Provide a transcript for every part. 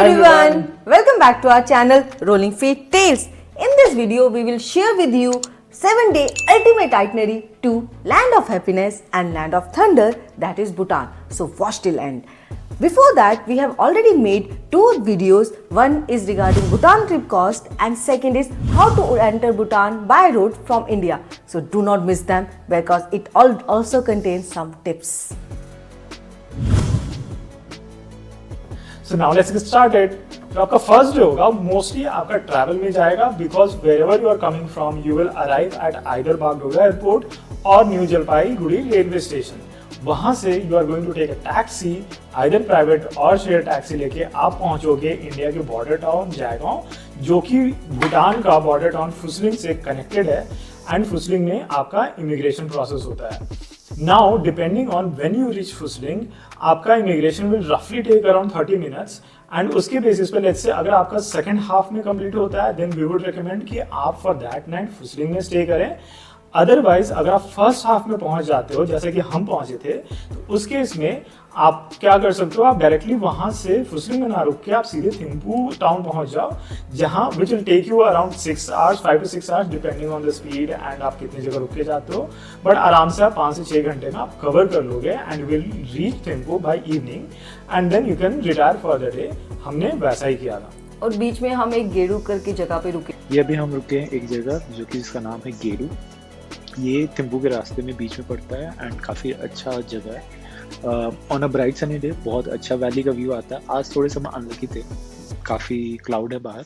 everyone, welcome back to our channel Rolling Feet Tales. In this video, we will share with you 7-day ultimate itinerary to Land of Happiness and Land of Thunder, that is Bhutan. So watch till end. Before that, we have already made two videos. One is regarding Bhutan trip cost and second is how to enter Bhutan by road from India. So do not miss them because it also contains some tips. So now let's get started. तो आपका first day होगा mostly आपका travel में जाएगा because wherever you are coming from you will arrive at either Bagdogra airport और new Jalpaiguri railway station. वहां से you are going to take a taxi either private और शेयर टैक्सी लेके आप पहुंचोगे इंडिया के बॉर्डर टाउन जयगांव, जो कि भूटान का बॉर्डर टाउन फुसलिंग से कनेक्टेड है एंड फुसलिंग में आपका इमिग्रेशन प्रोसेस होता है. Now, depending on when you reach Fusling, आपका immigration will roughly take around 30 minutes and उसके basis पे let's say अगर आपका second half में complete होता है then we would recommend कि आप for that night Fusling में stay करें. अदरवाइज अगर आप फर्स्ट हाफ में पहुंच जाते हो जैसे कि हम पहुंचे थे तो उस केस में आप क्या कर सकते हो, आप डायरेक्टली वहां से फुसलिंग में ना रुक के आप सीधे थिम्पू टाउन पहुंच जाओ, जहां which will take you around 6 hours 5 to 6 hours depending on the speed and आप कितनी जगह रुक के जाते हो. बट आराम से आप 5 से 6 घंटे में आप कवर कर लोगे and will reach Thimphu by evening and then you can retire for the day. हमने वैसा ही किया था. और बीच में हम एक गेरू करके जगह पे रुके. ये अभी हम रुके हैं एक जगह जो कि इसका नाम है गेरू. ये थिम्पू के रास्ते में बीच में पड़ता है एंड काफ़ी अच्छा जगह है. On a bright sunny day बहुत अच्छा वैली का व्यू आता है. आज थोड़े से हम अनलकी थे, काफ़ी क्लाउड है बाहर,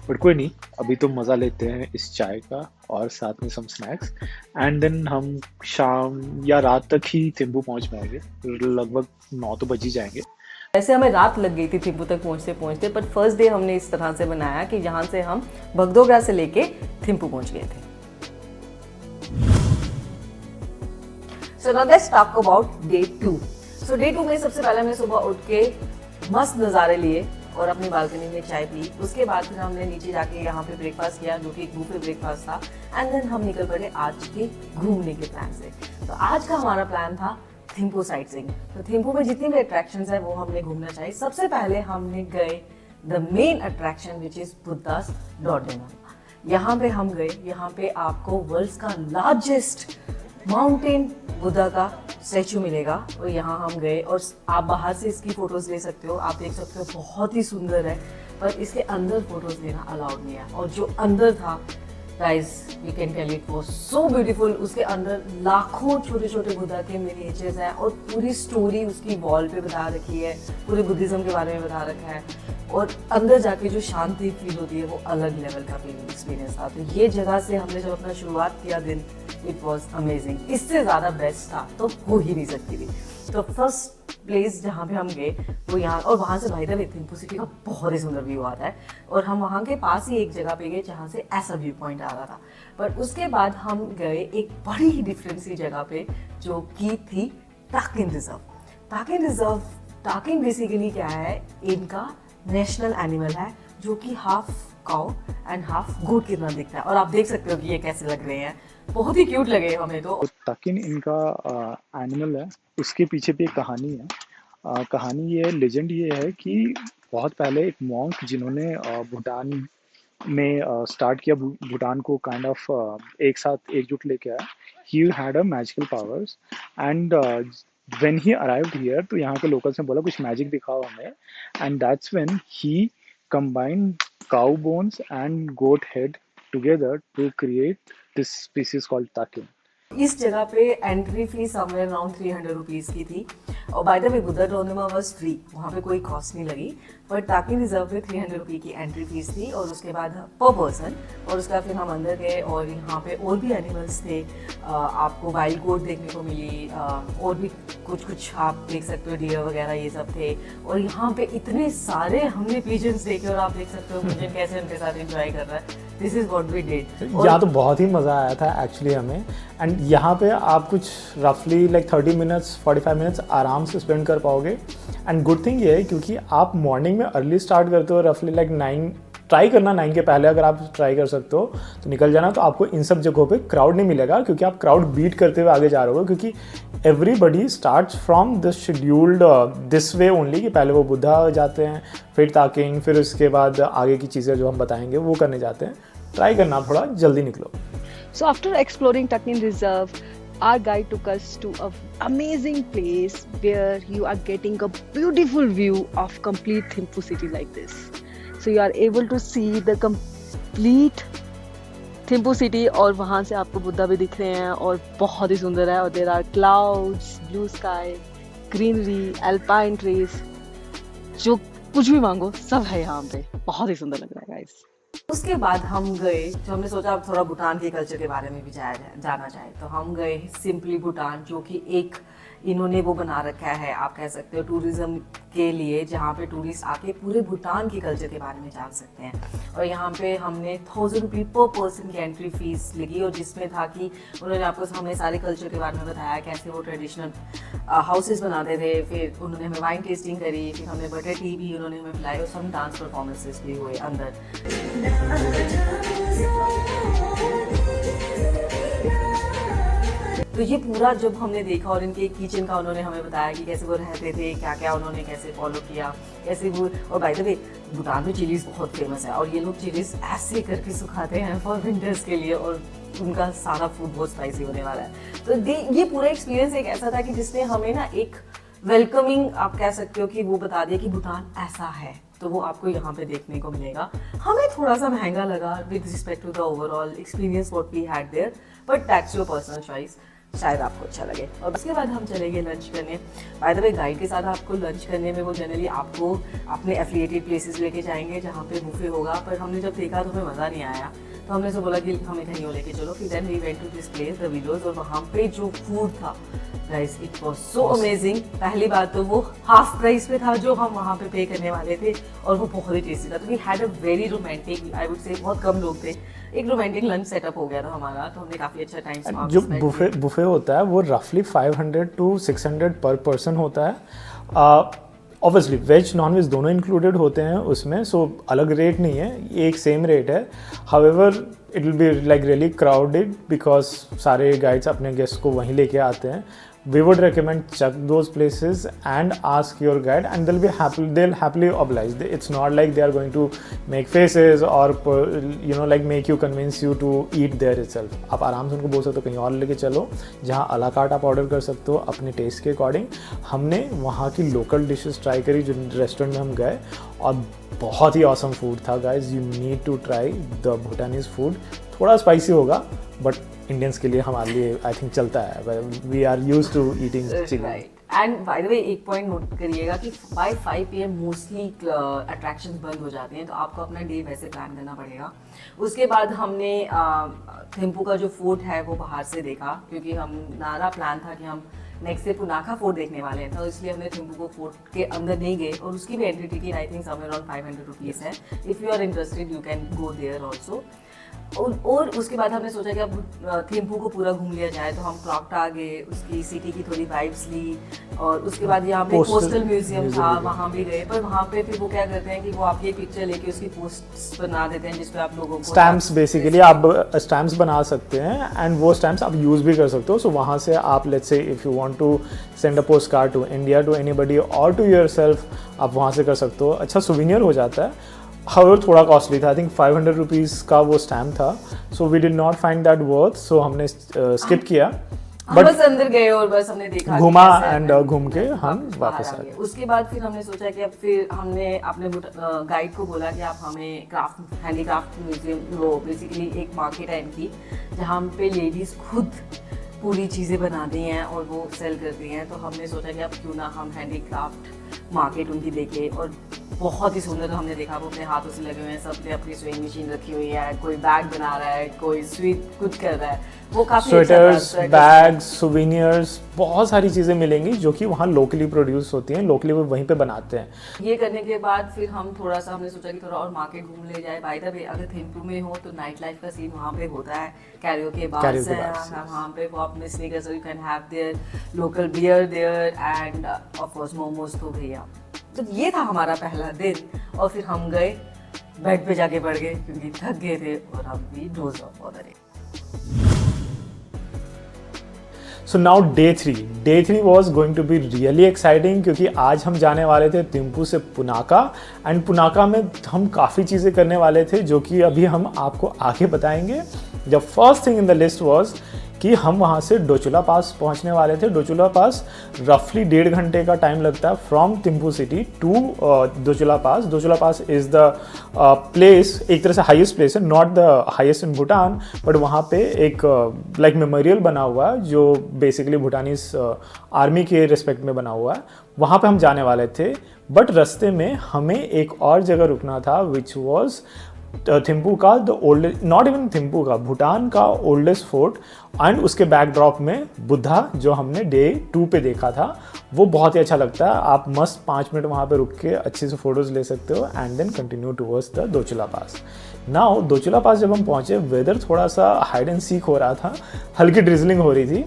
बट कोई नहीं, अभी तो मज़ा लेते हैं इस चाय का और साथ में सम स्नैक्स एंड देन हम शाम या रात तक ही थिम्पू पहुंच पाएंगे. लगभग 9 तो बज ही जाएंगे. वैसे हमें रात लग गई थी थिम्पू तक पहुंचते पहुंचते, बट फर्स्ट डे हमने इस तरह से बनाया कि जहाँ से हम बगडोगरा से लेके थिम्पू पहुंच गए थे. So now let's talk about day 2. So day 2 में सबसे पहले हमने सुबह उठ के मस्त नज़ारे लिए और अपनी बालकनी में चाय पी. उसके बाद फिर हमने नीचे जाके यहाँ पे ब्रेकफास्ट किया जो कि एक बुफे ब्रेकफास्ट था एंड देन हम निकल पड़े आज के घूमने के प्लान से. तो आज का हमारा प्लान था थिम्पू साइट सीइंग. तो थिम्पू में जितनी भी अट्रैक्शंस है वो हमने घूमना चाहिए. सबसे पहले हमने गए the main attraction which is Buddha's Dordenma. यहाँ पे हम गए. यहाँ पे आपको वर्ल्ड का लार्जेस्ट माउंटेन बुद्धा का स्टैचू मिलेगा और यहाँ हम गए और आप बाहर से इसकी फोटोज ले सकते हो. आप देख सकते हो बहुत ही सुंदर है, पर इसके अंदर फोटोज लेना अलाउड नहीं है. और जो अंदर था guys, we can tell it was so beautiful. उसके अंदर लाखों छोटे छोटे बुद्धा के मिनिएचर्स हैं और पूरी स्टोरी उसकी वॉल पे बता रखी है, पूरे बुद्धिज्म के बारे में बता रखा है. और अंदर जाके जो शांति फील होती है वो अलग लेवल का फीलिंग एक्सपीरियंस था. तो ये जगह से हमने जब अपना शुरुआत किया दिन, इट वॉज अमेजिंग. इससे ज़्यादा बेस्ट था तो हो ही नहीं सकती थी. तो फर्स्ट प्लेस जहाँ पे हम गए वो यहाँ, और वहाँ से भाई द थिम्पू सिटी का बहुत ही सुंदर व्यू आता है. और हम वहाँ के पास ही एक जगह पे गए जहाँ से ऐसा व्यू पॉइंट आ रहा था. पर उसके बाद हम गए एक बड़ी ही डिफरेंट सी जगह पे जो की थी ताकिन रिजर्व. ताकिन रिजर्व, ताकिन बेसिकली क्या है, इनका नेशनल एनिमल है जो कि हाफ काउ एंड हाफ गोट की तरह दिखता है. और आप देख सकते हो कि ये कैसे लग रहे हैं, बहुत ही क्यूट लगे हमें. तो ताकिन इनका एनिमल है, उसके पीछे भी एक कहानी है. कहानी ये है, लेजेंड ये है कि बहुत पहले एक मॉन्क जिन्होंने भूटान में स्टार्ट किया, भूटान को काइंड ऑफ एक साथ एकजुट लेके आया. He had a magical powers and when he arrived here तो यहाँ के लोकल्स ने बोला कुछ मैजिक दिखाओ हमें, and that's when he combined cow bones and goat head together to create this species called takin. इस जगह पे entry fee somewhere around 300 rupees की थी. और by the way Buddha Dordenma was free, वहाँ पे कोई कॉस्ट नहीं लगी. बट ताकिन रिजर्व पे 300 रुपये की एंट्री फीस थी और उसके बाद पर पर्सन. और उसके बाद फिर हम अंदर गए और यहाँ पे और भी एनिमल्स थे. आपको वाइल्ड गोट देखने को मिली और भी कुछ आप देख सकते हो, डियर वगैरह ये सब थे. और यहाँ पे इतने सारे हमने पिजन्स देखे और आप देख सकते हो पिजन कैसे उनके साथ एंजॉय कर रहा है. This is what we did. यहाँ तो बहुत ही मज़ा आया था एक्चुअली हमें. एंड यहाँ पे आप कुछ रफली लाइक 30 मिनट्स 45 मिनट्स आराम से स्पेंड कर पाओगे. एंड गुड थिंग ये है क्योंकि आप मॉर्निंग में अर्ली स्टार्ट करते हो, रफली लाइक 9 ट्राई करना 9 के पहले, अगर आप ट्राई कर सकते हो तो निकल जाना। तो आपको इन सब जगहों पे क्राउड नहीं मिलेगा, क्योंकि आप क्राउड बीट करते हुए आगे जा रहे हो, क्योंकि everybody starts from the scheduled this way only, कि पहले वो बुद्धा जाते हैं, फिर ताकिंग, फिर उसके बाद आगे की चीज़ें जो हम बताएंगे वो करने जाते हैं। ट्राई करना, थोड़ा जल्दी निकलो। So after exploring Takin Reserve, our guide took us to an amazing place where you are getting a beautiful view of complete Thimphu city like this. So you are able to see the complete Thimphu city और वहाँ से आपको बुद्धा भी दिख रहे हैं और बहुत ही सुंदर है। और there are clouds, blue sky, greenery, alpine trees, जो कुछ भी मांगो सब है यहाँ पे। बहुत ही सुंदर लग रहा है guys। उसके बाद हम गए, जो हमने सोचा अब थोड़ा भूटान के कल्चर के बारे में भी जाना चाहे, तो हम गए सिंपली भूटान, जो कि एक इन्होंने वो बना रखा है, आप कह सकते हो टूरिज्म के लिए, जहाँ पे टूरिस्ट आके पूरे भूटान के कल्चर के बारे में जान सकते हैं। और यहाँ पे हमने 1000 रुपये पर पर्सन की एंट्री फीस लगी, और जिसमें था कि उन्होंने आपको हमें सारे कल्चर के बारे में बताया, कैसे वो ट्रेडिशनल हाउसेस बनाते थे, फिर उन्होंने हमें वाइन टेस्टिंग करी, फिर हमने बटर टी भी उन्होंने हमें पिलाई, और सब डांस परफॉर्मेंसेस भी हुए अंदर। तो ये पूरा जब हमने देखा, और इनके किचन का उन्होंने हमें बताया कि कैसे वो रहते थे, क्या क्या उन्होंने कैसे फॉलो किया, कैसे वो। और बाय द वे भूटान में चिलीज बहुत फेमस है, और ये लोग चिलीज ऐसे करके सुखाते हैं फॉर विंटर्स के लिए, और उनका सारा फूड बहुत स्पाइसी होने वाला है। तो ये पूरा एक्सपीरियंस एक ऐसा था कि जिसने हमें ना एक वेलकमिंग, आप कह सकते हो कि वो बता दिया कि भूटान ऐसा है, तो वो आपको यहाँ पे देखने को मिलेगा। हमें थोड़ा सा महंगा लगा with respect to the overall experience what we had there, but that's your personal choice, शायद आपको अच्छा लगे। और उसके बाद हम चले गए लंच करने। बाय द वे गाइड के साथ आपको लंच करने में वो जनरली आपको अपने एफिलिएटेड प्लेसेस लेके जाएंगे जहाँ पे बुफे होगा, पर हमने जब देखा तो हमें मज़ा नहीं आया, तो हमने तो बोला कि हमें कहीं और लेके चलो। फिर then we went to this place the Willows, और वहाँ पे जो फूड था guys, it was so amazing. पहली बात तो वो हाफ प्राइस पे था जो हम वहाँ पे पे करने वाले थे, और वो बहुत ही टेस्टी था। तो we had a very romantic, I would say बहुत कम लोग थे, एक रोमांटिक लंच सेटअप हो गया था हमारा, तो हमने काफ़ी अच्छा टाइम। जो बुफे होता है वो रफली 500 to 600 पर पर्सन होता है। ऑब्वियसली वेज नॉन वेज दोनों इंक्लूडेड होते हैं उसमें, सो अलग रेट नहीं है, ये एक सेम रेट है। However it will be like really crowded, because सारे गाइड्स अपने गेस्ट को वहीं लेके आते हैं। We would recommend check those places and ask your guide, and they'll happily oblige. It's not like they are going to make faces or like make you convince you to eat there itself. आप आराम से उनको बोल सकते हो कहीं और लेके चलो जहाँ अला कार्ट आप ऑर्डर कर सकते हो अपने टेस्ट के अकॉर्डिंग। हमने वहाँ की लोकल डिशेस ट्राई करी जो रेस्टोरेंट में हम गए, और बहुत ही ऑसम फूड था guys. You need to try the Bhutanese food. थोड़ा स्पाइसी होगा, बट इंडियंस के लिए हमारे लिए आई थिंक चलता है। We are used to eating chili. And by the way एक पॉइंट नोट करिएगा कि बाय 5 PM मोस्टली अट्रैक्शंस बंद हो जाते हैं, तो आपको अपना डे वैसे प्लान करना पड़ेगा। उसके बाद हमने थिम्पू का जो फोर्ट है वो बाहर से देखा, क्योंकि हमारा प्लान था कि हम नेक्स्ट डे पुनाखा फोर्ट देखने वाले हैं, तो इसलिए हमने थिम्पू को फोर्ट के अंदर नहीं गए, और उसकी भी entry ticket I think somewhere around 500 rupees है। If you are interested you can go there also. और उसके बाद हमने सोचा कि अब थिम्पू को पूरा घूम लिया जाए, तो हम क्लॉकटा गए, उसकी सिटी की थोड़ी वाइब्स ली, और उसके बाद यहाँ पे पोस्टल म्यूजियम था, वहाँ भी गए। पर वहाँ पे फिर वो क्या करते हैं कि वो आपकी एक पिक्चर लेके उसकी पोस्ट बना देते हैं, जिसपे आप लोगों को स्टैम्प्स, बेसिकली आप स्टैम्प्स बना सकते हैं, एंड वो स्टैम्प्स आप यूज़ भी कर सकते हो। सो वहाँ से आप let's say if you want to send a post card to India to anybody or to yourself, आप वहाँ से कर सकते हो। अच्छा सोविनियर हो जाता है। हाउएवर थोड़ा कॉस्टली था, आई थिंक 500 रुपीज़ का वो स्टैम्प था, so we did not find that worth, so हमने स्किप किया। बट बस अंदर गए और बस हमने देखा, घूमा एंड घूम के हम वापस आ गए। उसके बाद फिर हमने सोचा कि अब फिर हमने अपने गाइड को बोला कि आप हमें क्राफ्ट हैंडीक्राफ्ट म्यूजियम, वो बेसिकली एक मार्केट है इनकी, जहाँ पे लेडीज़ खुद पूरी चीज़ें बनाती हैं और वो सेल करती हैं। तो हमने सोचा कि अब क्यों ना हम हैंडीक्राफ्ट मार्केट उनकी देखें, और बहुत ही सुंदर हमने देखा, वो अपने हाथों से लगे हुए हैं, सब ने अपनी स्विंग मशीन रखी हुई है, कोई बैग बना रहा है, कोई स्वीट कुछ कर रहा है, वो काफ़ी स्वेटर्स, बैग्स, सोविनियर्स, बहुत सारी चीज़ें मिलेंगी जो कि वहाँ लोकली प्रोड्यूस होती हैं, लोकली वो वहीं पे बनाते हैं। ये करने के बाद फिर हम थोड़ा सा हमने सोचा कि थोड़ा और मार्केट घूम ले जाए। बाय द वे अगर थिम्पू में हो तो नाइट लाइफ का सीन वहाँ पे होता है, कैरियोके बार्स हैं वहाँ पे, वो आप मिस नहीं कर सकते। You can have their local beer there and of course momos तो भैया। तो ये था हमारा पहला दिन, और फिर हम गए बेड पे जाके पड़ गए क्योंकि थक गए थे और हम भी डोज ऑफ हो रहे। So now day 3 was going to be really exciting क्योंकि आज हम जाने वाले थे थिम्पू से पुनाका एंड पुनाका में हम काफ़ी चीज़ें करने वाले थे जो कि अभी हम आपको आगे बताएंगे। The first thing in the list was कि हम वहाँ से डोचुला पास पहुँचने वाले थे। डोचुला पास रफली 1.5 घंटे का टाइम लगता है from Thimphu city to Dochula pass. Dochula pass is the place, एक तरह से हाईएस्ट प्लेस है, not the highest in Bhutan, but वहाँ पे एक लाइक मेमोरियल बना हुआ है जो बेसिकली भूटानीज आर्मी के रिस्पेक्ट में बना हुआ है। वहाँ पे हम जाने वाले थे, बट रास्ते में हमें एक और जगह रुकना था विच वॉज थिम्पू का the oldest, not even Thimphu का, भूटान का ओल्डेस्ट फोर्ट एंड उसके बैकड्रॉप में बुद्धा जो हमने डे 2 पे देखा था वो बहुत ही अच्छा लगता है। आप मस्त 5 मिनट वहाँ पे रुक के अच्छे से फोटोज़ ले सकते हो and then continue towards the Dochula pass. Now Dochula pass जब हम पहुँचे वेदर थोड़ा सा हाइड एंड सीक हो रहा था, हल्की ड्रिजलिंग हो रही थी।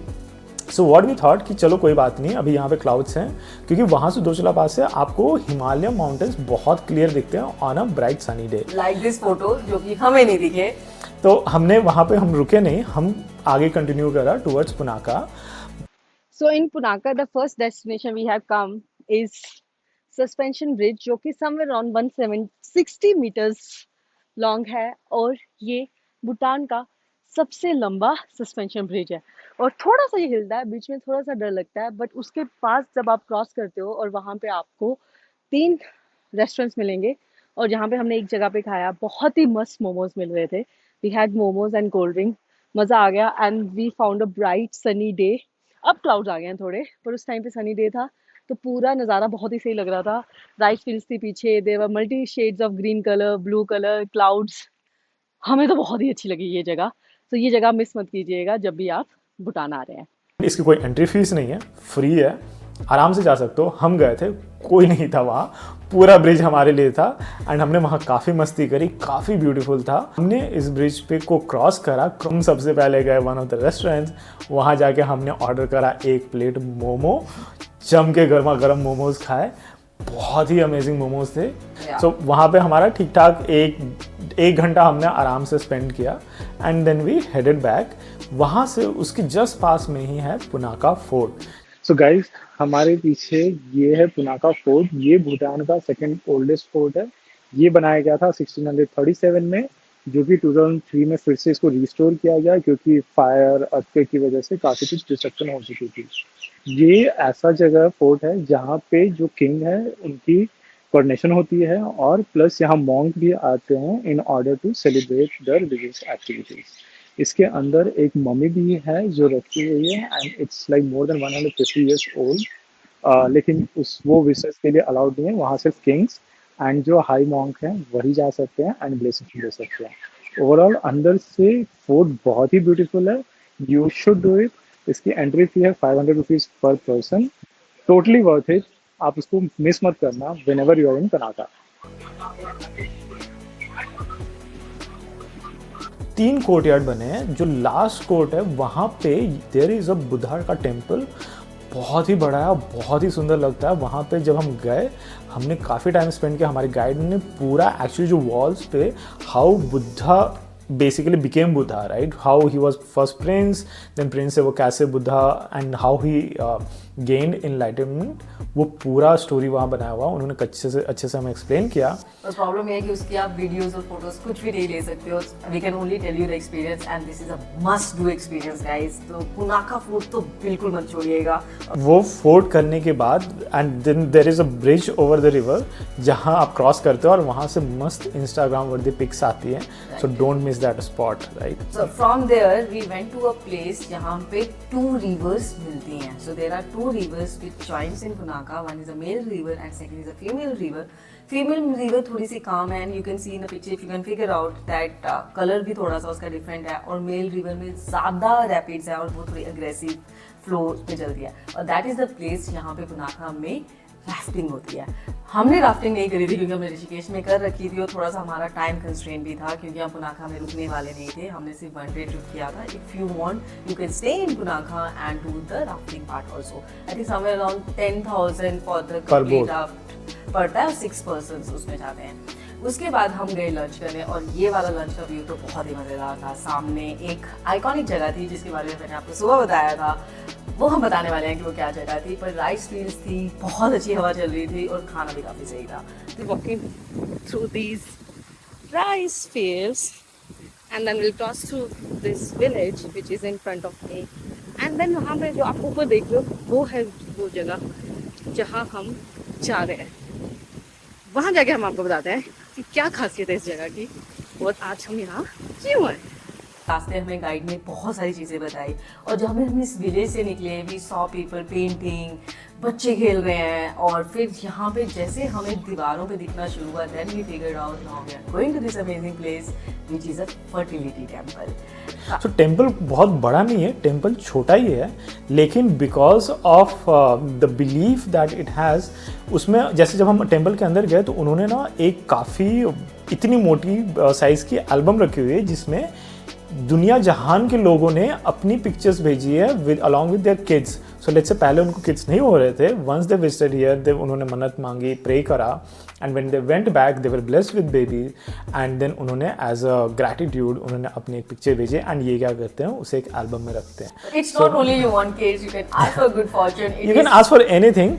सो व्हाट वी थॉट कि चलो कोई बात नहीं, अभी यहाँ पे क्लाउड्स हैं क्योंकि वहाँ से डोचुला पास से आपको हिमालय माउंटेन्स बहुत क्लियर दिखते हैं on a bright sunny day, like this photo जो कि हमें नहीं दिखे। तो हमने वहाँ पे हम रुके नहीं, हम आगे कंटिन्यू करा towards पुनाका। So in Punaka, the first destination we have come is Suspension Bridge, जो कि somewhere around 160 meters long है और ये भूटान का सबसे लंबा सस्पेंशन ब्रिज है और थोड़ा सा ये हिलता है, बीच में थोड़ा सा डर लगता है, बट उसके पास जब आप क्रॉस करते हो और वहाँ पे आपको 3 रेस्टोरेंट्स मिलेंगे और जहाँ पे हमने एक जगह पे खाया, बहुत ही मस्त मोमोज मिल रहे थे। We had momos and cold drink, मज़ा आ गया and we found a bright sunny day. अब क्लाउड्स आ गए हैं थोड़े, पर उस टाइम पे सनी डे था तो पूरा नज़ारा बहुत ही सही लग रहा था। राइस फील्ड्स थी पीछे, there were multi shades of green colour, blue colour, clouds. हमें तो बहुत ही अच्छी लगी ये जगह। तो ये जगह मिस मत कीजिएगा जब भी आप भूटान आ रहे हैं। इसकी कोई एंट्री फीस नहीं है, फ्री है, आराम से जा सकते हो। हम गए थे, कोई नहीं था वहाँ, पूरा ब्रिज हमारे लिए था एंड हमने वहाँ काफ़ी मस्ती करी, काफ़ी ब्यूटीफुल था। हमने इस ब्रिज पे को क्रॉस करा, हम सबसे पहले गए वन ऑफ द रेस्टोरेंट्स, वहाँ जाके हमने ऑर्डर करा 1 प्लेट मोमो, जम के गर्मा गर्म मोमोज खाए, बहुत ही अमेजिंग मोमोज थे। सो वहाँ पे हमारा ठीक ठाक एक घंटा हमने आराम से स्पेंड किया and then we headed back. वहाँ से उसके जस्ट पास में ही है पुनाका फोर्ट। सो गाइस, हमारे पीछे ये है पुनाका फोर्ट। ये भूटान का सेकंड ओल्डेस्ट फोर्ट है। ये बनाया गया था 1637 में, जो कि 2003 में फिर से इसको रिस्टोर किया गया क्योंकि फायर अर्थक्वेक की वजह से काफ़ी कुछ डिस्ट्रक्शन हो चुकी थी। ये ऐसा जगह फोर्ट है जहाँ पे जो किंग है उनकी कोऑर्डिनेशन होती है और प्लस यहाँ मॉन्क भी आते हैं in order to celebrate the religious activities. इसके अंदर एक मम्मी भी है जो रखी हुई है and it's like more than 150 years old. लेकिन वो विजिटर्स के लिए अलाउड नहीं है, वहाँ सिर्फ किंग्स एंड जो हाई मॉन्क हैं वही जा सकते हैं एंड ब्लेसिंग दे सकते हैं। ओवरऑल अंदर से फोर्ट बहुत ही ब्यूटीफुल है, यू शुड डू इट। इसकी एंट्री फी है 500 रुपीज़ पर पर्सन, टोटली वर्थ इट। आप इसको मिस मत करना whenever you are in Punakha. 3 courtyard बने हैं। जो लास्ट कोर्ट है वहाँ पे देयर इज़ अ बुद्धा का टेम्पल, बहुत ही बड़ा है, बहुत ही सुंदर लगता है। वहाँ पे जब हम गए हमने काफ़ी टाइम स्पेंड किया। हमारे गाइड ने पूरा एक्चुअली जो वॉल्स पे how Buddha basically became Buddha, right, how he was first prince, then prince से वो कैसे Buddha and how he gained enlightenment, वो पूरा स्टोरी वहाँ बनाया हुआ उन्होंने अच्छे से हमें एक्सप्लेन किया। बस प्रॉब्लम ये है कि उसकी आप वीडियोस और फोटोज कुछ भी नहीं ले सकते हो। We can only tell you the experience and this is a must do experience guys. तो पुनाका फोर्ट तो बिल्कुल मत छोड़िएगा। वो फोर्ट करने के बाद and then there is a bridge over the river जहाँ आप क्रॉस करते हो और वहाँ से मस्त इंस्टाग्राम वर्दी पिक्स आती हैं। So don't miss that spot, right. So from there we went to a place जहाँ पे 2 rivers मिलती हैं। So there are 2 rivers which joins in Punaka. One is a male river and second is a female river. Female river थोड़ी सी calm है and you can see in the picture if you can figure out that color भी थोड़ा सा उसका different है और male river में ज़्यादा rapids है और वो थोड़ी aggressive flow पे चलती है और that is the place यहाँ पे पुनाका में राफ्टिंग होती है। हमने राफ्टिंग नहीं करी थी क्योंकि हमने ऋषिकेश में कर रखी थी और थोड़ा सा हमारा टाइम कंस्ट्रेंट भी था क्योंकि हम पुनाखा में रुकने वाले नहीं थे। हमने सिर्फ 1 डे ट्रिप किया था। If you want you can stay in Punakha and do the rafting part also. I think somewhere around 10,000 for the complete raft पड़ता है और 6 पर्सन्स उसमें जाते हैं। उसके बाद हम गए लंच करने और ये वाला लंच का व्यू तो बहुत ही मज़ेदार था। सामने एक आइकॉनिक जगह थी जिसके बारे में मैंने आपको सुबह बताया था, वो हम बताने वाले हैं कि वो क्या जगह थी। पर राइस फील्ड्स थी, बहुत अच्छी हवा चल रही थी और खाना भी काफ़ी सही था। We're walking through these rice fields and then we'll cross through this village which is in front of me and then वहाँ पे जो आप ऊपर देख रहे हो वो है वो जगह जहाँ हम जा रहे हैं। वहाँ जाके हम आपको बताते हैं कि क्या खासियत है इस जगह की और आज हम यहाँ क्यों आए। रास्ते हमें गाइड ने बहुत सारी चीज़ें बताई और जब हम इस विलेज से निकले वी सॉ पीपल पेंटिंग, बच्चे खेल रहे हैं और फिर यहाँ पे जैसे हमें दीवारों पे दिखना शुरू हुआ then we figured out now we are going to this amazing place which is a fertility temple. तो टेम्पल बहुत बड़ा नहीं है, टेम्पल छोटा ही है, लेकिन because of the belief that it has, उसमें जैसे जब हम टेम्पल के अंदर गए तो उन्होंने ना एक काफ़ी इतनी मोटी साइज़ की एल्बम रखी हुई है जिसमें दुनिया जहान के लोगों ने अपनी पिक्चर्स भेजी है with along with their kids. So let's say पहले उनको किड्स नहीं हो रहे थे, once they visited here they उन्होंने मन्नत मांगी, प्रे करा and when they went back they were blessed with baby and then उन्होंने एज अ ग्रैटिट्यूड उन्होंने अपनी एक पिक्चर भेजी एंड ये क्या करते हैं उसे एक एल्बम में रखते हैं। It's not only you want kids, you can ask for good Fortune, you can ask for anything.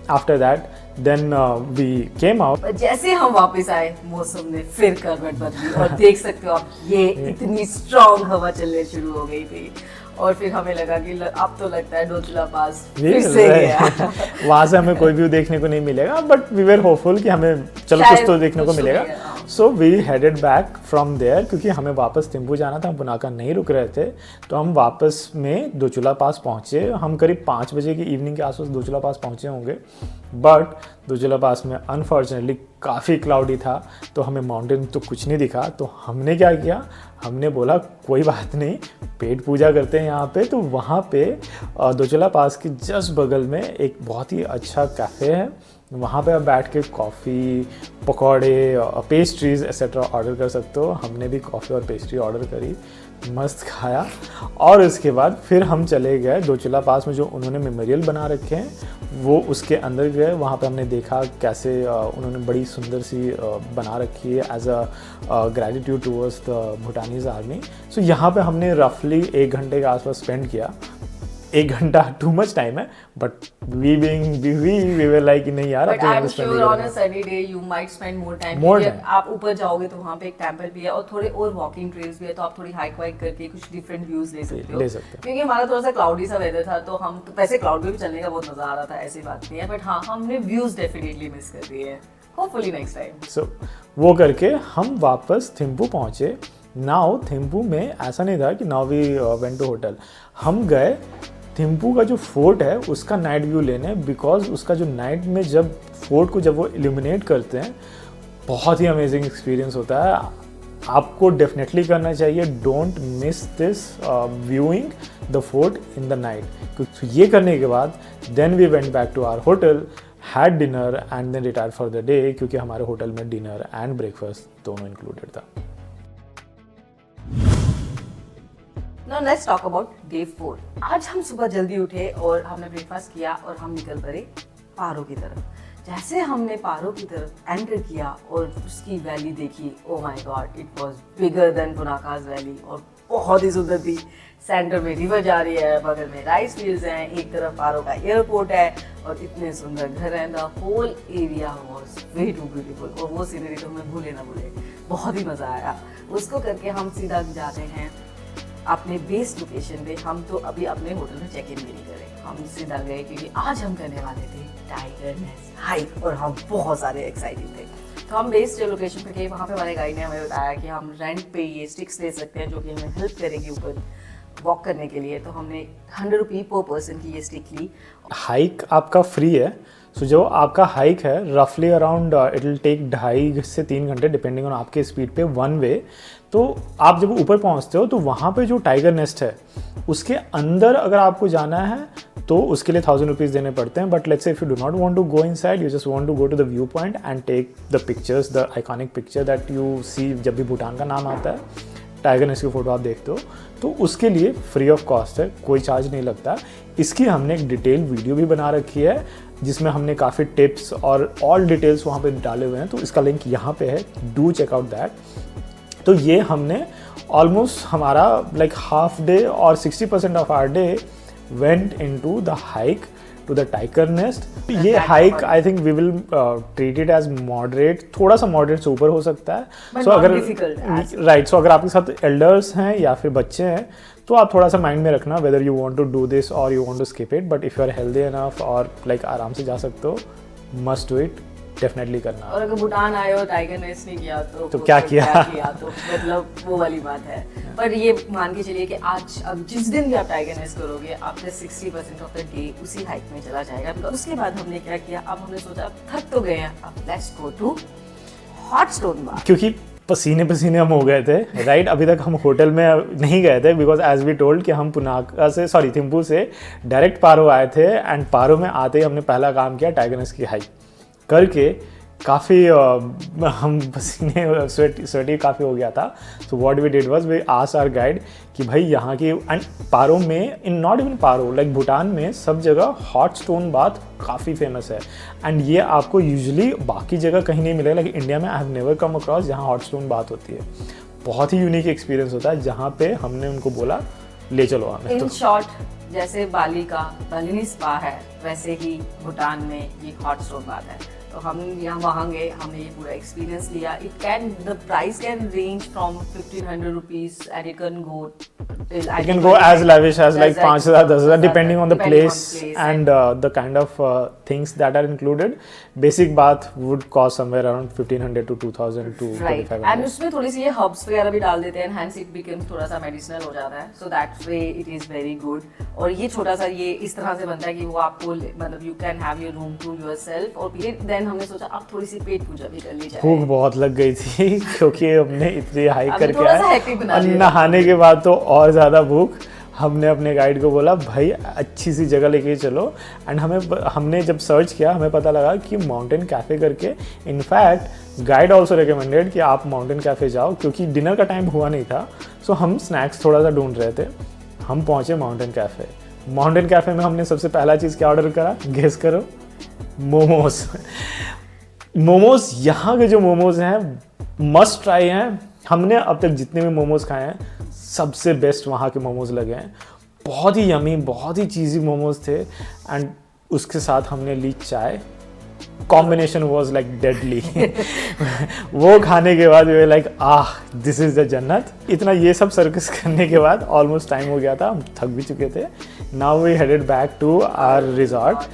After that then we came out। जैसे हम वापस आए मौसम ने फिर करवट बदली और देख सकते हो आप ये इतनी स्ट्रॉन्ग हवा चलने शुरू हो गई थी और फिर हमें लगा कि अब तो लगता है डोचला पास फिर से गया। वहाँ से हमें कोई व्यू देखने को नहीं मिलेगा बट वी वर होपफुल कि हमें चलो कुछ तो देखने को मिलेगा। So we headed back from there क्योंकि हमें वापस थिम्पू जाना था, हम पुनाका नहीं रुक रहे थे तो हम वापस में दोचुला पास पहुँचे। हम करीब 5 बजे की इवनिंग के आसपास दोचुला पास पहुँचे होंगे बट दोचुला पास में अनफॉर्चुनेटली काफ़ी क्लाउडी था तो हमें माउंटेन तो कुछ नहीं दिखा। तो हमने क्या किया, हमने बोला कोई बात नहीं पेट पूजा करते हैं यहाँ पे। तो वहाँ पे दोचुला पास के जस्ट बगल में एक बहुत ही अच्छा कैफ़े है, वहाँ पे आप बैठ के कॉफ़ी, पकौड़े, पेस्ट्रीज़ एक्सेट्रा ऑर्डर कर सकते हो। हमने भी कॉफ़ी और पेस्ट्री ऑर्डर करी, मस्त खाया और उसके बाद फिर हम चले गए दोचुला पास में जो उन्होंने मेमोरियल बना रखे हैं वो उसके अंदर गए। वहाँ पे हमने देखा कैसे उन्होंने बड़ी सुंदर सी बना रखी है as a gratitude towards the Bhutanese army. So यहाँ पे हमने रफली 1 घंटे के आसपास स्पेंड किया। 1 घंटा टू मच टाइम है but we being busy we were like नहीं यार but I am sure on a sunny day you might spend more time. आप ऊपर जाओगे तो वहाँ पे एक टेंपल भी है और थोड़े और वॉकिंग ट्रेल्स भी है तो आप थोड़ी हाइक वाइक करके कुछ डिफरेंट व्यूज ले सकते हो। क्योंकि हमारा थोड़ा सा क्लाउडी सा वेदर था तो हम तो वैसे क्लाउड में भी चलने का बहुत मजा आ रहा था, ऐसी बात नहीं है बट हाँ हमने व्यूज डेफिनेटली मिस कर दिए हैं, होपफुली नेक्स्ट टाइम। सो वो करके हम वापस थिम्पू पहुँचे। नाउ थिम्पू में ऐसा नहीं था कि now we went to hotel, हम गए थिम्पू का जो फोर्ट है उसका नाइट व्यू लेने बिकॉज उसका जो नाइट में जब फोर्ट को जब वो इल्यूमिनेट करते हैं बहुत ही अमेजिंग एक्सपीरियंस होता है। आपको डेफिनेटली करना चाहिए, don't miss this viewing the fort in the night. तो ये करने के बाद then we went back to our hotel, had dinner and then retire for the day क्योंकि हमारे होटल में डिनर एंड ब्रेकफास्ट दोनों इंक्लूडेड था। Now let's talk about day 4। आज हम सुबह जल्दी उठे और हमने ब्रेकफास्ट किया और हम निकल पड़े पारो की तरफ। जैसे हमने पारो की तरफ एंटर किया और उसकी वैली देखी, oh my god it was bigger than Punakha's valley और बहुत ही सुंदर थी। सेंटर में रिवर जा रही है, बगल में राइस फील्ड्स हैं, एक तरफ पारो का एयरपोर्ट है और इतने सुंदर घर हैं। The whole area was way too beautiful और वो सीनरी तो हमें भूले ना भूले, बहुत ही मज़ा आया। उसको करके हम सीधा जाते हैं अपने बेस लोकेशन पे। हम तो अभी अपने होटल में चेक इन भी नहीं करें, हम सीधा गए क्योंकि आज हम करने वाले थे टाइगर नेस्ट हाइक और हम बहुत सारे एक्साइटेड थे। तो हम बेस जो लोकेशन पे गए वहाँ पे हमारे गाइड ने हमें बताया कि हम रेंट पे ये स्टिक्स ले सकते हैं जो कि हमें हेल्प करेगी ऊपर वॉक करने के लिए। तो हमने 100 रुपये पर पर्सन की ये स्टिक ली। हाइक आपका फ्री है। सो जो आपका हाइक है रफली अराउंड इट विल टेक 2.5 से 3 घंटे डिपेंडिंग ऑन आपके स्पीड पे, 1 वे। तो आप जब ऊपर पहुंचते हो तो वहाँ पे जो टाइगर नेस्ट है उसके अंदर अगर आपको जाना है तो उसके लिए 1000 रुपीज़ देने पड़ते हैं. But let's say if you do not want to go inside, you just want to go to the view point and take the pictures, the iconic picture that you see जब भी भूटान का नाम आता है, tiger nest की photo आप देखते हो, तो उसके लिए फ्री ऑफ कॉस्ट है, कोई चार्ज नहीं लगता. इसकी हमने एक डिटेल वीडियो भी बना रखी है जिसमें हमने काफ़ी टिप्स और ऑल डिटेल्स वहाँ पे डाले हुए हैं, तो इसका लिंक यहाँ पे है, डू चेक आउट दैट. तो ये हमने ऑलमोस्ट हमारा लाइक हाफ डे और 60% of our day went into the hike to the tiger nest. ये hike I think we will treat it as moderate, थोड़ा सा मॉडरेट से ऊपर हो सकता है. सो अगर राइट, सो अगर आपके साथ एल्डर्स हैं या फिर बच्चे हैं तो आप थोड़ा सा माइंड में रखना whether you want to do this और you want to skip it. But if you are healthy enough और लाइक आराम से जा सकते हो, मस्ट डू इट, डेफिनेटली करना. और अगर भूटान आए हो टाइगर नेस्ट नहीं किया तो क्या किया तो मतलब वो वाली बात है. पर ये मान के चलिए कि आज अब जिस दिन भी आप टाइगर नेस्ट करोगे आपका 60% ऑफ द डे उसी हाइक में चला जाएगा. तो उसके बाद हमने क्या किया, अब हमने सोचा थक तो गए हैं, अब let's go to hot stone bar. क्योंकि पसीने हम हो गए थे, राइट. अभी तक हम होटल में नहीं गए थे बिकॉज एज वी टोल्ड कि हम पुनाका से थिम्पू से डायरेक्ट पारो आए थे. एंड पारो में आते ही हमने पहला काम किया टाइगर नेस्ट की हाइक करके. काफ़ी हम पसीने स्वेटी काफ़ी हो गया था. So what we did was we asked our guide कि भाई यहाँ की एंड पारो में, in not even Paro, like Bhutan में सब जगह हॉट स्टोन बाथ काफ़ी फेमस है. एंड ये आपको यूजुअली बाकी जगह कहीं नहीं मिलेगा. लाइक इंडिया में I have never come across जहाँ हॉट स्टोन बाथ होती है. बहुत ही यूनिक एक्सपीरियंस होता है जहाँ पे हमने उनको बोला ले चलो हमें. इन शॉर्ट जैसे बाली का बालिनी स्पा है वैसे ही भूटान में ये हॉट स्टोन बाथ है. तो हम यहाँ वहाँ गए, हमने ये पूरा एक्सपीरियंस लिया. The price can range from 1500 rupees and it can go as lavish as like 5,000 10,000 depending on the place and the kind of things that are included. Basic bath would cost somewhere around 1,500 to 2,000 to 2,500. And उसमें थोड़ी सी ये herbs वगैरह भी डाल देते हैं, hence it becomes थोड़ा सा मेडिसिनल हो जाता है. So that's way it is very good. और ये छोटा सा ये इस तरह से बनता है कि वो आपको मतलब you can have your room to yourself. और फिर देन हमने सोचा अब थोड़ी सी पेट पूजा भी कर ली जाए. भूख बहुत लग गई थी क्योंकि हमने इतनी हाइक करके आए और नहाने के बाद तो और ज़्यादा भूख. हमने अपने गाइड को बोला भाई अच्छी सी जगह लेके चलो. एंड हमने जब सर्च किया हमें पता लगा कि माउंटेन कैफ़े करके, इनफैक्ट गाइड ऑल्सो रिकमेंडेड कि आप माउंटेन कैफ़े जाओ क्योंकि डिनर का टाइम हुआ नहीं था. सो हम स्नैक्स थोड़ा सा ढूंढ रहे थे. हम पहुँचे माउंटेन कैफ़े. माउंटेन कैफ़े में हमने सबसे पहला चीज़ क्या ऑर्डर करा, गेस करो, मोमोज. मोमोज यहाँ के जो मोमोज हैं मस्ट ट्राई हैं. हमने अब तक जितने भी मोमोज खाए हैं सबसे बेस्ट वहाँ के मोमोज लगे हैं. बहुत ही यमी, बहुत ही चीज़ी मोमोज थे. एंड उसके साथ हमने ली चाय. Combination was like deadly. वो खाने के बाद वे लाइक दिस इज़ द जन्नत. इतना ये सब सर्कस करने के बाद ऑलमोस्ट टाइम हो गया था, हम थक भी चुके थे. Now we headed back to our resort.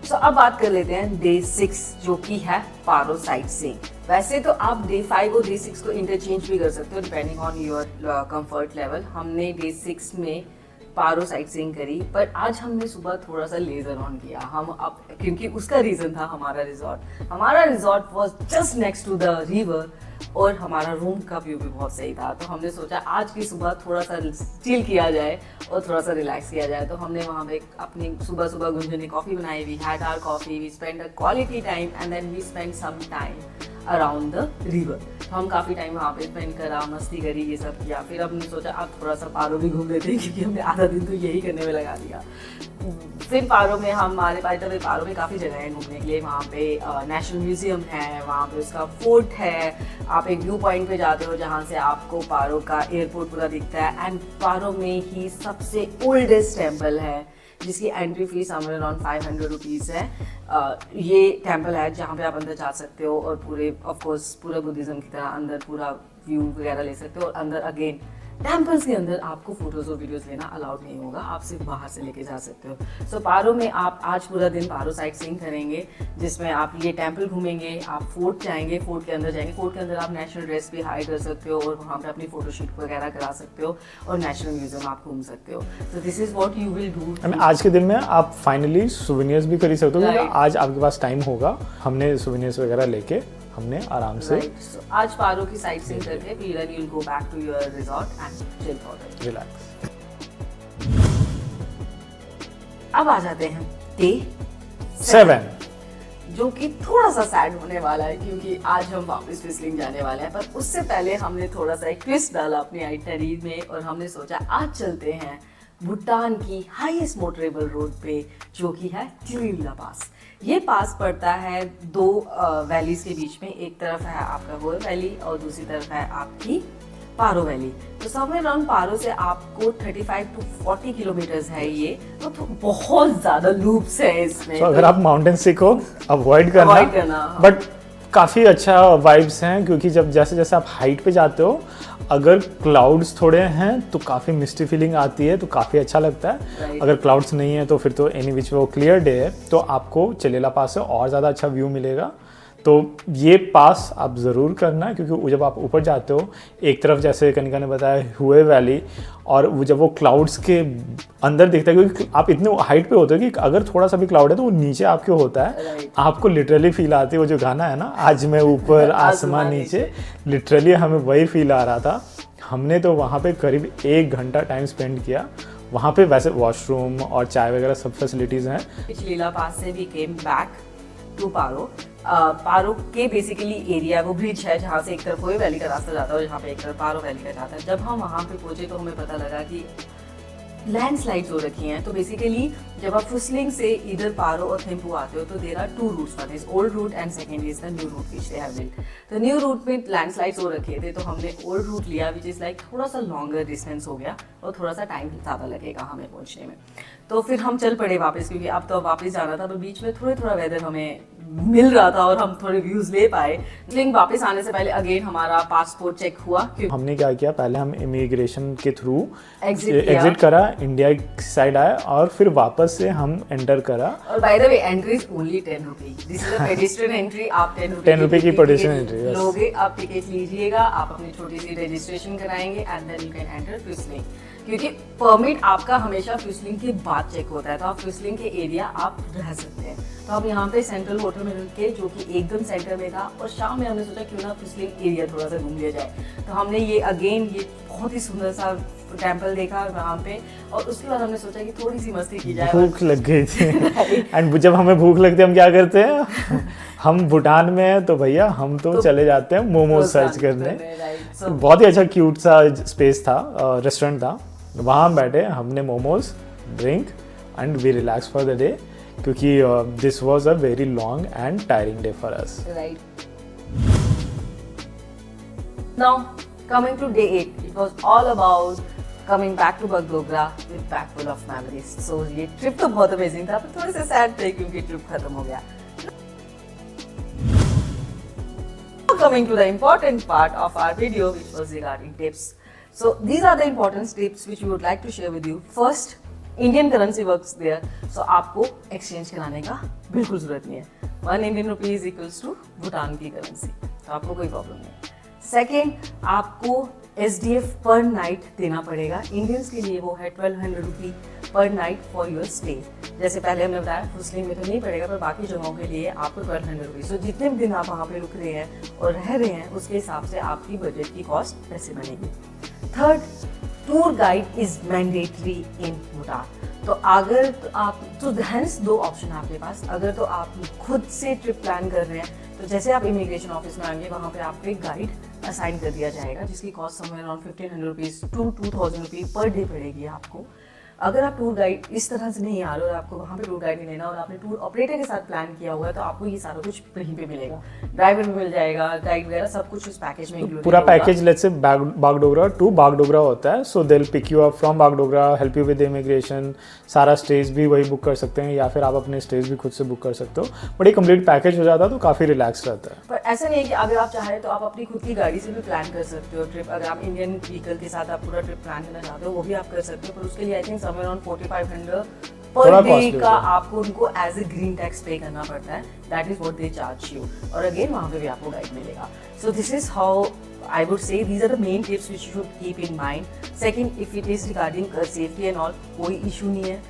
तो अब बात कर लेते हैं डे 6 जो कि है पारो साइट सीइंग. वैसे तो आप डे 5 और डे 6 को इंटरचेंज भी कर सकते हो depending on your comfort level. हमने डे 6 में पारो साइट सीइंग करी, पर आज हमने सुबह थोड़ा सा लेजर ऑन किया. हम अब क्योंकि उसका रीजन था हमारा resort was just next to the river और हमारा रूम का व्यू भी बहुत सही था. तो हमने सोचा आज की सुबह थोड़ा सा चिल किया जाए और थोड़ा सा रिलैक्स किया जाए. तो हमने वहाँ पे अपनी सुबह गुंजन ने कॉफ़ी बनाई. We had our coffee, we spend a quality time and then we spend some time around the river. तो हम काफ़ी टाइम वहाँ पे स्पेंड करा, मस्ती करी, ये सब किया. फिर हमने सोचा अब थोड़ा सा पारो भी घूम लेते हैं क्योंकि हमने आधा दिन तो यही करने में लगा दिया. फिर पारो में हमारे पारो में काफ़ी जगह है घूमने के लिए. वहाँ पे नेशनल म्यूजियम है, वहाँ पे उसका फोर्ट है. आप एक व्यू पॉइंट पे जाते हो जहाँ से आपको पारो का एयरपोर्ट पूरा दिखता है. एंड पारो में ही सबसे ओल्डेस्ट टेम्पल है जिसकी entry fees somewhere around 500 rupees है. ये टेम्पल है जहाँ पे आप अंदर जा सकते हो और पूरे ऑफ कोर्स पूरा बुद्धिज़्म की तरह अंदर पूरा व्यू वगैरह ले सकते हो. और अंदर अगेन टेम्पल्स के अंदर आपको फोटोज और वीडियोस लेना अलाउड नहीं होगा, आप सिर्फ बाहर से लेके जा सकते हो. सो पारो में आप आज पूरा दिन पारो साइट सीइंग करेंगे जिसमें आप ये टेम्पल घूमेंगे, आप फोर्ट जाएंगे, फोर्ट के अंदर जाएंगे. फोर्ट के अंदर आप नेशनल ड्रेस भी हायर कर सकते हो और वहाँ पे अपनी फोटोशूट वगैरह करा सकते हो और नेशनल म्यूजियम आप घूम सकते हो. तो this is what you will do. आज के दिन में आप फाइनली सुवेनियर्स भी खरीद सकते हो क्योंकि आज आपके पास टाइम होगा. हमने सुवेनियर्स वगैरह लेके हमने आराम से So, आज पारो की साइट सीइंग करके फिर you'll go back to your resort and chill for it. Relax. अब आ जाते हैं डे 7। जो कि थोड़ा सा सैड होने वाला है क्योंकि आज हम वापस फिसलिंग जाने वाले हैं, पर उससे पहले हमने थोड़ा सा एक ट्विस्ट डाला अपनी आइटनरी में और हमने सोचा आज चलते हैं भूटान की हाईएस्ट मोटरेबल रोड पे, जो कि है टिलीला पास। ये पास पड़ता है दो वैलीज के बीच में, एक तरफ है आपका वो वैली और दूसरी तरफ है आपकी पारो वैली। तो समवेयर अराउंड पारो से आपको 35 to 40 किलोमीटर्स है ये, तो बहुत ज्यादा लूप्स है इसमें। तो अगर आप माउंटेन सीखो अवॉइड करना, बट काफ़ी अच्छा वाइब्स हैं, क्योंकि जब जैसे जैसे आप हाइट पे जाते हो, अगर क्लाउड्स थोड़े हैं तो काफ़ी मिस्टी फीलिंग आती है, तो काफ़ी अच्छा लगता है। Right. अगर क्लाउड्स नहीं है तो फिर तो एनी विच वो क्लियर डे है, तो आपको चलेला पास से और ज़्यादा अच्छा व्यू मिलेगा। तो ये पास आप ज़रूर करना, क्योंकि जब आप ऊपर जाते हो, एक तरफ जैसे कनिका ने बताया हुए वैली, और वो जब वो क्लाउड्स के अंदर दिखता है, क्योंकि आप इतने हाइट पे होते हो कि अगर थोड़ा सा भी क्लाउड है तो वो नीचे आपके होता है। Right. आपको लिटरली फील आती है, वो जो गाना है ना, आज मैं ऊपर आसमान नीचे, लिटरली हमें वही फील आ रहा था। हमने तो वहाँ पे करीब 1 घंटा टाइम स्पेंड किया। वहाँ पे वैसे वॉशरूम और चाय वगैरह सब फैसिलिटीज़ हैं। टिलीला पास से वी केम बैक टू पारो। पारो के बेसिकली एरिया वो ब्रिज है जहाँ से एक तरफ हुए वैली का रास्ता जाता है और जहाँ पे एक तरफ पारो वैली का जाता है। जब हम वहाँ पे पहुंचे तो हमें पता लगा कि लैंडस्लाइड्स हो रखी हैं। तो बेसिकली जब आप फुसलिंग से इधर पारो और थिम्पू आते हो तो there are 2 routes, one is old route and second is the new route which they have built. तो न्यू रूट में लैंडस्लाइड्स हो रखे थे, तो हमने ओल्ड रूट लिया विच इज लाइक थोड़ा सा लॉन्गर डिस्टेंस हो गया और थोड़ा सा टाइम ज़्यादा लगेगा हमें पहुंचने में। तो फिर हम चल पड़े वापस, क्योंकि अब तो वापस जाना था, तो बीच में थोड़ा वेदर हमें मिल रहा था और हम थोड़े व्यूज ले पाए। लेकिन वापस आने से पहले अगेन हमारा पासपोर्ट चेक हुआ। हमने क्या किया, पहले हम इमिग्रेशन के थ्रू Exit एग्जिट करा, इंडिया की साइड आए, और फिर वापस से हम एंटर करा। और by the way entry is only 10 rupee. This is a pedestrian entry. आप 10 रुपए की pedestrian entry, yes. लोगे, आप टिकट लीजिएगा, आप अपनी छोटी सी रजिस्ट्रेशन कराएंगे and then you can enter Phuentsholing. क्योंकि परमिट आपका हमेशा फिसलिंग के बाद चेक होता है, तो आप फिसलिंग के एरिया आप रह सकते हैं। तो अब यहाँ पे सेंट्रल होटल में रुक के, जो कि एकदम सेंटर में था, और शाम में हमने सोचा क्यों ना फिसलिंग एरिया थोड़ा सा घूम लिया जाए। तो हमने ये बहुत ही सुंदर सा टेम्पल देखा वहाँ पे, और उसके बाद हमने सोचा कि थोड़ी सी मस्ती की जाए। भूख लग गई थी एंड जब हमें भूख लगती है हम क्या करते हैं हम भूटान में हैं तो भैया हम तो चले जाते हैं मोमोज सर्च करने। So, बहुत ही अच्छा क्यूट सा स्पेस था, रेस्टोरेंट था, वहाँ हम बैठे, हमने momos drink and we relax for the day, क्योंकि this was a very long and tiring day for us. right. Now, coming to day 8, it was all about coming back to Bagdogra with bag full of memories. So ये trip तो बहुत amazing था, पर थोड़े से sad थे क्योंकि trip खत्म हो गया। Now coming to the important part of our video, which was regarding tips. So these are the important tips which we would like to share with you. First, Indian currency works there, so आपको exchange कराने का बिल्कुल जरूरत नहीं है। 1 Indian rupee is equals to Bhutan की currency, तो आपको कोई प्रॉब्लम नहीं। सेकेंड, आपको SDF पर नाइट देना पड़ेगा। इंडियंस के लिए वो है 1200 रुपी पर नाइट फॉर योर स्टे। जैसे पहले हमने बताया फुसलिंग में तो नहीं पड़ेगा, पर बाकी जगहों के लिए आपको 1200 रुपी। सो जितने भी दिन आप वहाँ पे रुक रहे हैं और रह रहे हैं, उसके हिसाब से आपकी बजट की कॉस्ट वैसे बनेगी। Third, tour guide is mandatory इन भूटान। तो अगर आप तो हैंस 2 ऑप्शन है आपके पास। अगर तो आप खुद से ट्रिप प्लान कर रहे हैं, तो जैसे आप इमिग्रेशन ऑफिस में आएंगे, वहाँ पे आपको एक गाइड असाइन कर दिया जाएगा जिसकी cost somewhere around 1500 rupees to 2000 rupee per day पड़ेगी आपको। अगर आप टूर गाइड इस तरह से नहीं आ रहे और आपको वहाँ पे टूर गाइड नहीं लेना और आपने टूर ऑपरेटर के साथ प्लान किया हुआ है, तो आपको ये सारा कुछ वहीं पे मिलेगा। ड्राइवर भी मिल जाएगा, गाइड वगैरह सब कुछ उस पैकेज में इंक्लूडेड पूरा package let's say Bagdogra to Bagdogra होता है। So they will pick you up from Bagdogra, help you with immigration, सारा स्टेज भी वही बुक कर सकते हैं, या फिर आप अपने स्टेज भी खुद से बुक कर सकते हो। बट ये कंप्लीट पैकेज हो जाता है तो काफ़ी रिलैक्स रहता है। पर ऐसा नहीं है कि अगर आप चाहें तो आप अपनी खुद की गाड़ी से भी प्लान कर सकते हो ट्रिप। अगर आप इंडियन व्हीकल के साथ आप पूरा ट्रिप प्लान करना चाहते हो, वो भी आप कर सकते हो, पर उसके लिए I think somewhere around 4500 per day का आपको उनको एज ए ग्रीन टैक्स पे करना पड़ता है। That is what they charge you, और अगेन वहाँ पे भी आपको गाइड मिलेगा। So this is how I would say these are the main tips which you should keep in mind. Second, if it is regarding safety and all, कोई issue नहीं है,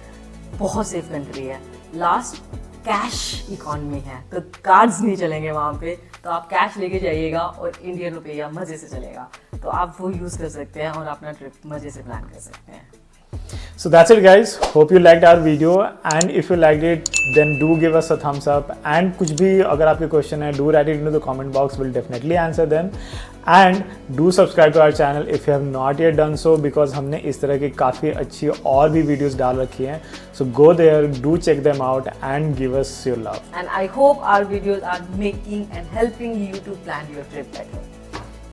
बहुत सेफ कंट्री है। लास्ट, कैश इकॉनमी है, तो cards नहीं चलेंगे वहाँ पे, तो आप कैश लेके जाइएगा और इंडियन रुपया मजे से चलेगा, तो आप वो यूज़ कर सकते हैं और अपना ट्रिप मजे से प्लान कर सकते हैं। So that's it guys, hope you liked our video and if you liked it then do give us a thumbs up and कुछ भी अगर आपके question है do write it into the comment box, we'll definitely answer them and do subscribe to our channel if you have not yet done so because हमने इस तरह की काफ़ी अच्छी और भी videos डाल रखी हैं, so go there, do check them out and give us your love. And I hope our videos are making and helping you to plan your trip better.